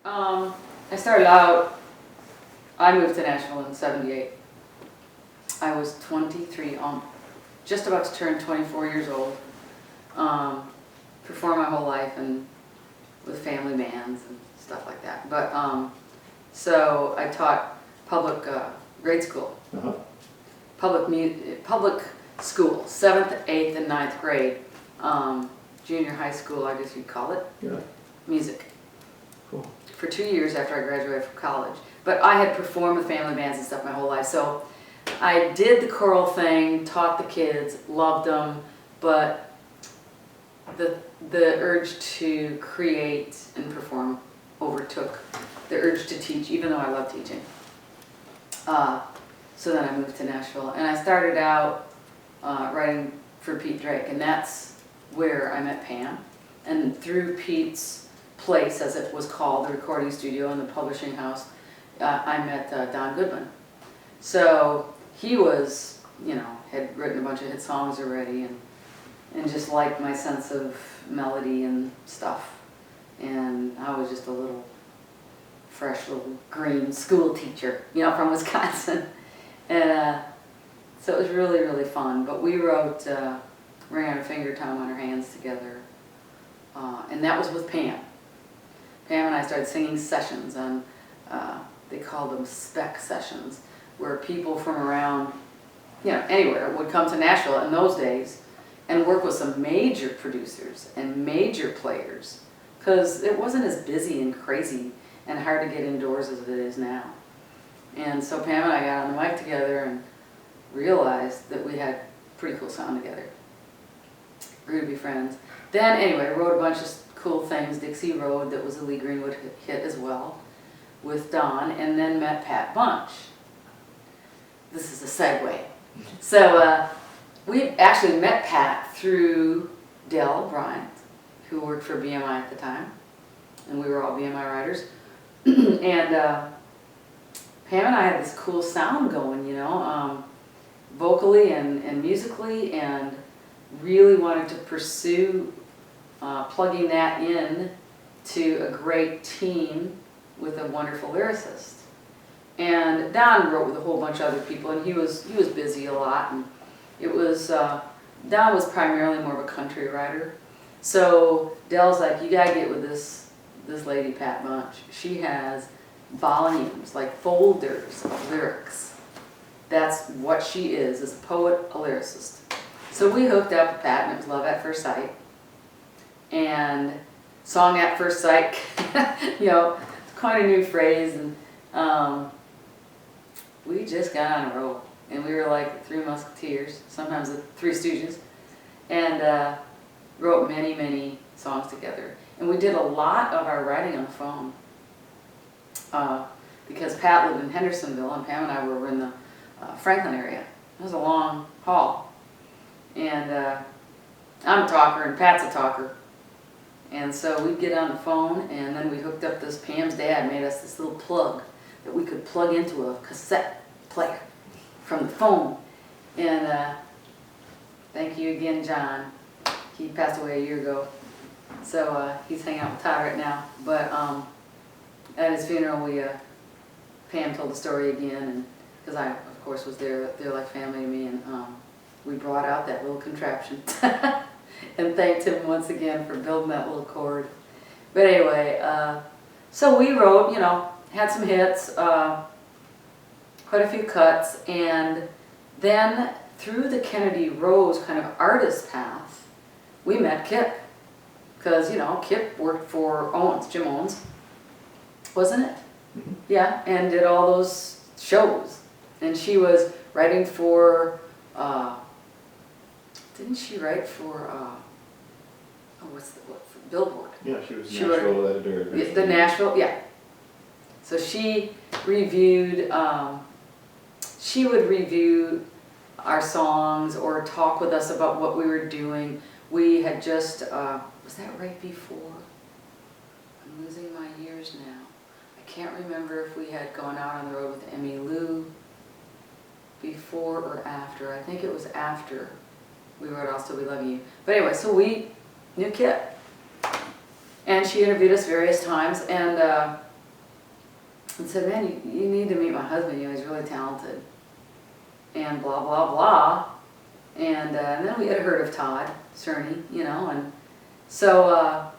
I started out, I moved to Nashville in '78. I was 23, just about to turn 24 years old. Performed my whole life and with family bands and stuff like that. But so I taught public grade school, public school, 7th, 8th, and 9th grade. Junior high school, I guess you'd call it. Yeah. Music. Cool. For 2 years after I graduated from college. But I had performed with family bands and stuff my whole life. So I did the choral thing, taught the kids, loved them, but the urge to create and perform overtook the urge to teach, even though I love teaching. So then I moved to Nashville, and I started out writing for Pete Drake, and that's where I met Pam. And through Pete's place, as it was called, the recording studio and the publishing house, I met Don Goodman. So he was, had written a bunch of hit songs already, and just liked my sense of melody and stuff. And I was just a little fresh little green school teacher, from Wisconsin. And so it was really, really fun. But we wrote Ring on Her Finger, Time on Her Hands together. And that was with Pam. Pam and I started singing sessions on, they called them spec sessions, where people from around, anywhere would come to Nashville in those days and work with some major producers and major players, because it wasn't as busy and crazy and hard to get indoors as it is now. And so Pam and I got on the mic together and realized that we had pretty cool sound together. Grew to be friends. Then anyway, wrote a bunch of cool things. Dixie Road, that was a Lee Greenwood hit as well, with Don, and then met Pat Bunch. This is a segue. So we actually met Pat through Dell Bryant, who worked for BMI at the time, and we were all BMI writers. And Pam and I had this cool sound going, vocally and musically, and really wanted to pursue plugging that in to a great team with a wonderful lyricist. And Don wrote with a whole bunch of other people, and he was busy a lot, and it was Don was primarily more of a country writer. So Dell's like, you gotta get with this lady Pat Bunch. She has volumes, like folders of lyrics. That's what she is a poet, a lyricist. So we hooked up with Pat, and it was love at first sight. And song at first sight, it's quite a new phrase, and we just got on a roll. And we were like the Three Musketeers, sometimes the Three Stooges, and wrote many, many songs together. And we did a lot of our writing on the phone, because Pat lived in Hendersonville, and Pam and I were in the Franklin area. It was a long haul. And I'm a talker, and Pat's a talker. And so we'd get on the phone, and then we hooked up this, Pam's dad made us this little plug that we could plug into a cassette player from the phone. And thank you again, John. He passed away a year ago. So he's hanging out with Todd right now. But at his funeral, Pam told the story again, and because I, of course, was there. They're like family to me, and we brought out that little contraption and thanked him once again for building that little chord. But anyway, so we wrote, had some hits, quite a few cuts, and then through the Kennedy Rose kind of artist path, we met Kip. Because, Kip worked for Owens, Jim Owens, wasn't it? Mm-hmm. Yeah, and did all those shows. And she was writing for, didn't she write for, Billboard? Yeah, she was Nashville editor. The Nashville, yeah. So she reviewed, she would review our songs or talk with us about what we were doing. We had just, was that right before? I'm losing my years now. I can't remember if we had gone out on the road with Emmy Lou before or after. I think it was after we wrote I'll Still Be Loving You. But anyway, so we knew Kip. And she interviewed us various times, and and said, man, you need to meet my husband, you know, he's really talented. And blah, blah, blah. And then we had heard of Todd Cerny, you know, and so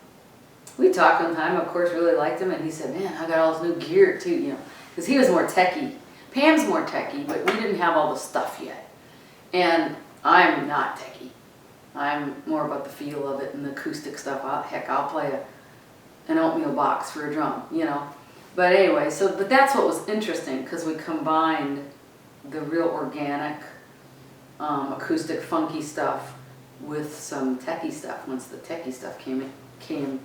we talked one time, of course, really liked him, and he said, man, I got all this new gear too, you know, because he was more techie. Pam's more techie, but we didn't have all the stuff yet. And I'm not techie. I'm more about the feel of it and the acoustic stuff. Heck, I'll play an oatmeal box for a drum, you know. But anyway, but that's what was interesting, because we combined the real organic, acoustic, funky stuff with some techie stuff once the techie stuff came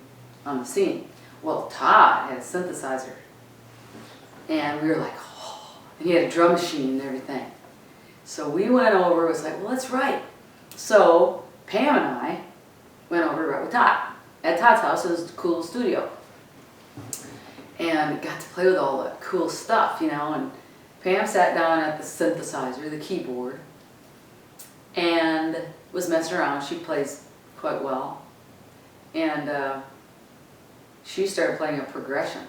on the scene. Well, Todd had a synthesizer, and we were like, oh, and he had a drum machine and everything. So we went over, it was like, well, let's write. So Pam and I went over to write with Todd. At Todd's house, it was a cool studio. And got to play with all the cool stuff, you know, and Pam sat down at the synthesizer, the keyboard, and was messing around. She plays quite well. And she started playing a progression.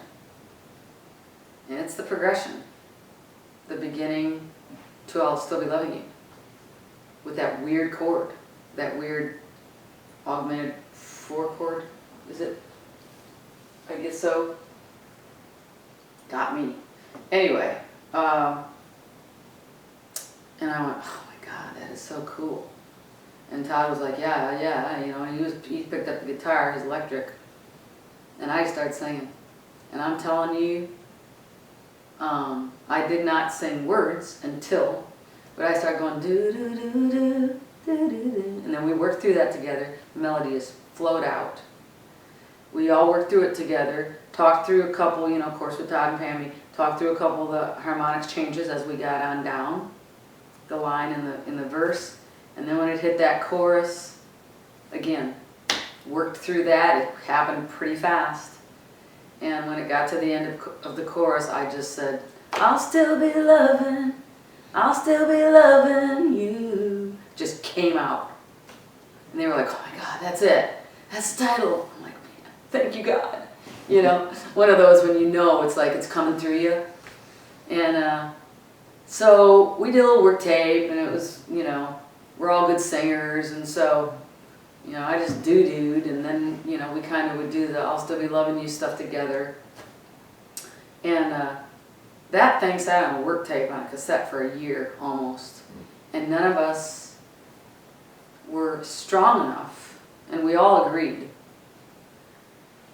And it's the progression. The beginning to I'll Still Be Loving You. With that weird chord. That weird augmented 4 chord, is it? I guess so. Got me. Anyway, and I went, oh my God, that is so cool. And Todd was like, yeah, you know, and he picked up the guitar, his electric, and I started singing. And I'm telling you, I did not sing words but I started going do do do do do do do, and then we worked through that together. The melody just flowed out. We all worked through it together, talked through a couple, you know, of course with Todd and Pammy, talked through a couple of the harmonics changes as we got on down the line in the verse, and then when it hit that chorus, again, worked through that. It happened pretty fast, and when it got to the end of the chorus, I just said, I'll still be loving you. Just came out, and they were like, oh my God, that's it, that's the title. I'm like, man, thank you God. You know, one of those when you know it's like it's coming through you. And so we did a little work tape, and it was, you know, we're all good singers, and so, you know, I just doo-dooed, and then, you know, we kind of would do the I'll Still Be Loving You stuff together. And that thing sat on a work tape on a cassette for a year almost, and none of us were strong enough, and we all agreed,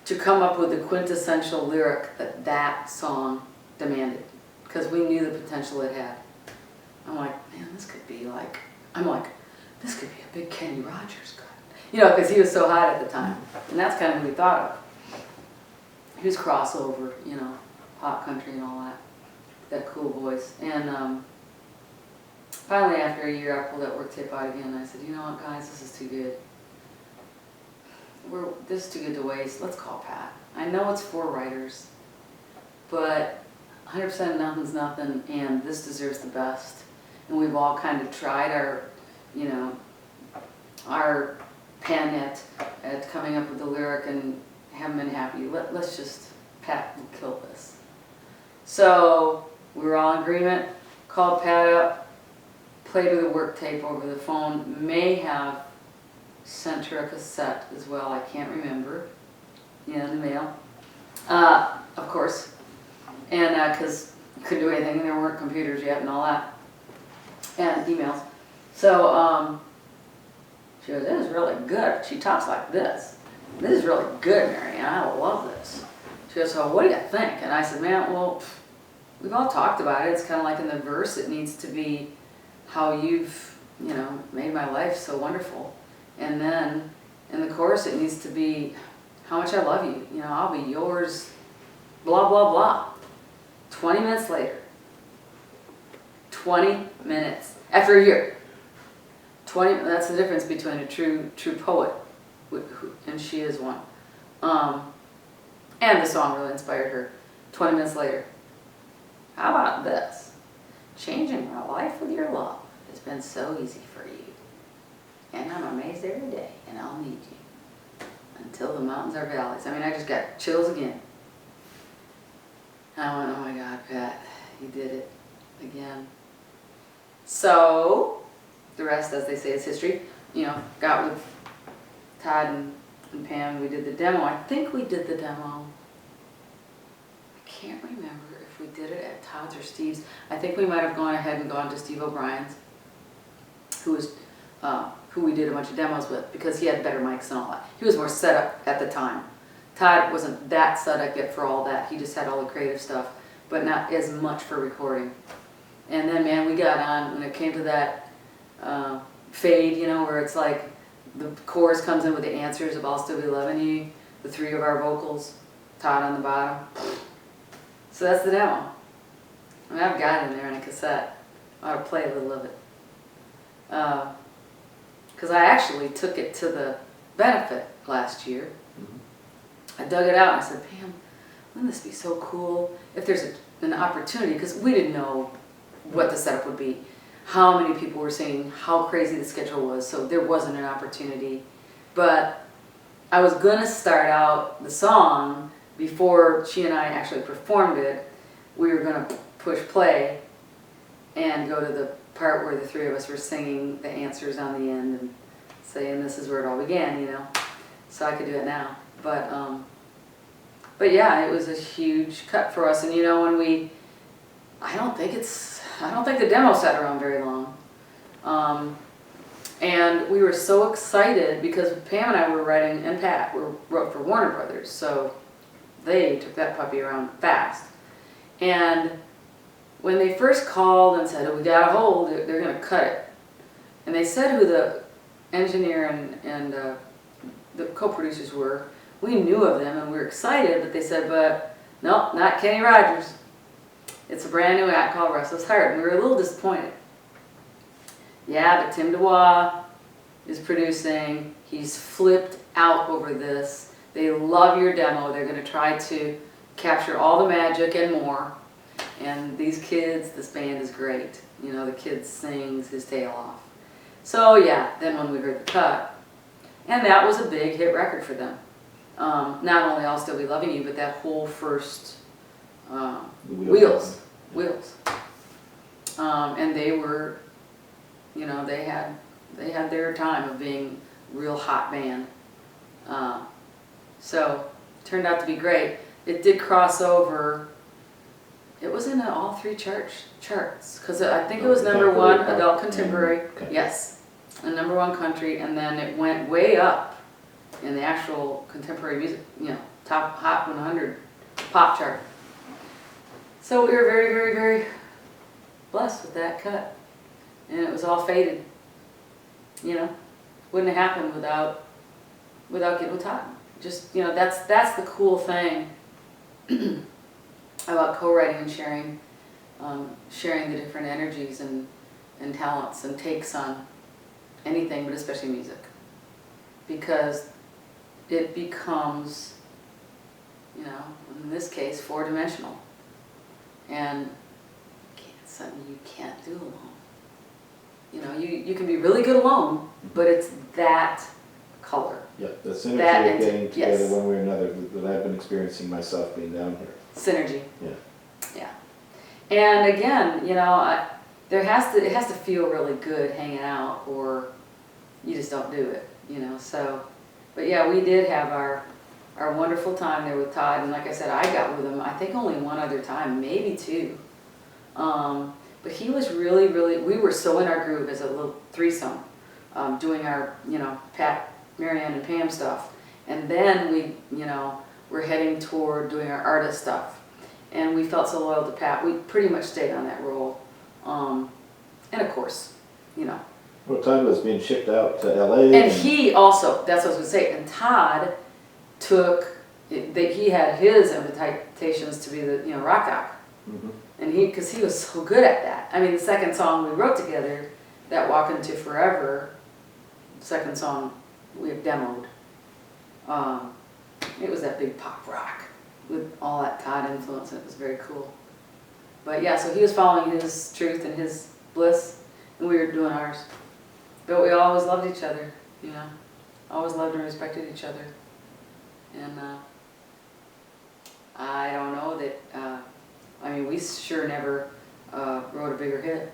to come up with the quintessential lyric that song demanded, because we knew the potential it had. I'm like, man, this could be like, this could be a big Kenny Rogers cut. You know, because he was so hot at the time. And that's kind of what we thought of. He was crossover, you know, pop country and all that. That cool voice. And finally, after a year, I pulled that work tape out again, and I said, you know what, guys, this is too good. This is too good to waste. Let's call Pat. I know it's 4 writers, but 100% nothing's nothing, and this deserves the best. And we've all kind of tried our, you know, our pen at coming up with the lyric and haven't been happy. Let's just, Pat will kill this. So we were all in agreement, called Pat up, played with a work tape over the phone, may have sent her a cassette as well, I can't remember, in the mail, of course, and because you couldn't do anything, and there weren't computers yet and all that, and emails. So she goes, this is really good. She talks like this. This is really good, Mary Ann, I love this. She goes, so what do you think? And I said, man, well, we've all talked about it. It's kind of like in the verse, it needs to be how you've, you know, made my life so wonderful. And then in the chorus, it needs to be how much I love you. You know, I'll be yours, blah, blah, blah. 20 minutes later. 20 minutes. After a year. 20, that's the difference between a true poet, and she is one. And the song really inspired her. 20 minutes later. How about this? Changing my life with your love has been so easy for you. And I'm amazed every day, and I'll need you until the mountains are valleys. I mean, I just got chills again. And I went, oh my God. Pat, you did it again. So, the rest, as they say, is history. You know, got with Todd and Pam, we did the demo. I think we did the demo. I can't remember if we did it at Todd's or Steve's. I think we might have gone ahead and gone to Steve O'Brien's, who we did a bunch of demos with, because he had better mics and all that. He was more set up at the time. Todd wasn't that set up yet for all that. He just had all the creative stuff, but not as much for recording. And then, man, we got on when it came to that fade, you know, where it's like the chorus comes in with the answers of I'll Still Be Loving You, the three of our vocals, Todd on the bottom. So that's the demo. I mean, I've got it in there on a cassette. I ought to play a little of it. Because I actually took it to the benefit last year. I dug it out and I said, Pam, wouldn't this be so cool if there's an opportunity, because we didn't know what the setup would be, how many people were singing, how crazy the schedule was, so there wasn't an opportunity. But I was going to start out the song before she and I actually performed it. We were going to push play and go to the part where the three of us were singing the answers on the end and saying this is where it all began, you know. So I could do it now. But yeah, it was a huge cut for us. And you know, when I don't think the demo sat around very long. And we were so excited because Pam and I were writing, and Pat wrote for Warner Brothers, so they took that puppy around fast. And when they first called and said, oh, we got a hold, they're going to cut it. And they said who the engineer and the co-producers were. We knew of them and we were excited, but they said, but no, not Kenny Rogers. It's a brand new act called Restless Heart. And we were a little disappointed. Yeah, but Tim DeWa is producing. He's flipped out over this. They love your demo. They're going to try to capture all the magic and more. And these kids, this band is great. You know, the kid sings his tail off. So yeah, then when we heard the cut, and that was a big hit record for them. Not only I'll Still Be Loving You, but that whole first Wheels. And they were, you know, they had their time of being a real hot band. So it turned out to be great. It did cross over. It was in all three charts, because I think it was #1 adult contemporary, yes, and #1 country, and then it went way up in the actual contemporary music, you know, top Hot 100 pop chart. So we were very, very, very blessed with that cut, and it was all faded. You know, wouldn't have happened without getting with Todd. Just, you know, that's the cool thing about co-writing and sharing the different energies and talents and takes on anything, but especially music, because it becomes, you know, in this case, 4-dimensional, and it's something you can't do alone. You know, you can be really good alone, but it's that color. Yeah, the synergy of getting together one way or another that I've been experiencing myself being down here. Synergy. Yeah. Yeah. And again, you know, it has to feel really good hanging out, or you just don't do it, you know. So, but yeah, we did have our wonderful time there with Todd, and like I said, I got with him I think only one other time, maybe two. But he was really, really, we were so in our groove as a little threesome, doing our, you know, Pat, Marianne, and Pam stuff. And then we, you know, we're heading toward doing our artist stuff. And we felt so loyal to Pat, we pretty much stayed on that role. And of course, you know. Well, Todd was being shipped out to LA. And he also, that's what I was going to say, and Todd he had his invitations to be the, you know, rock doc. Mm-hmm. And because he was so good at that. I mean, the second song we wrote together, that Walk Into Forever, second song we have demoed. It was that big pop rock with all that Todd influence, and it was very cool. But yeah, so he was following his truth and his bliss, and we were doing ours. But we always loved each other, you know. Always loved and respected each other. And I don't know that, I mean, we He's sure never wrote a bigger hit.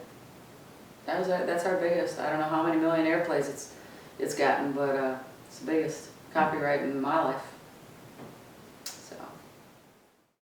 That's our biggest. I don't know how many million airplays it's gotten, but it's the biggest copyright in my life.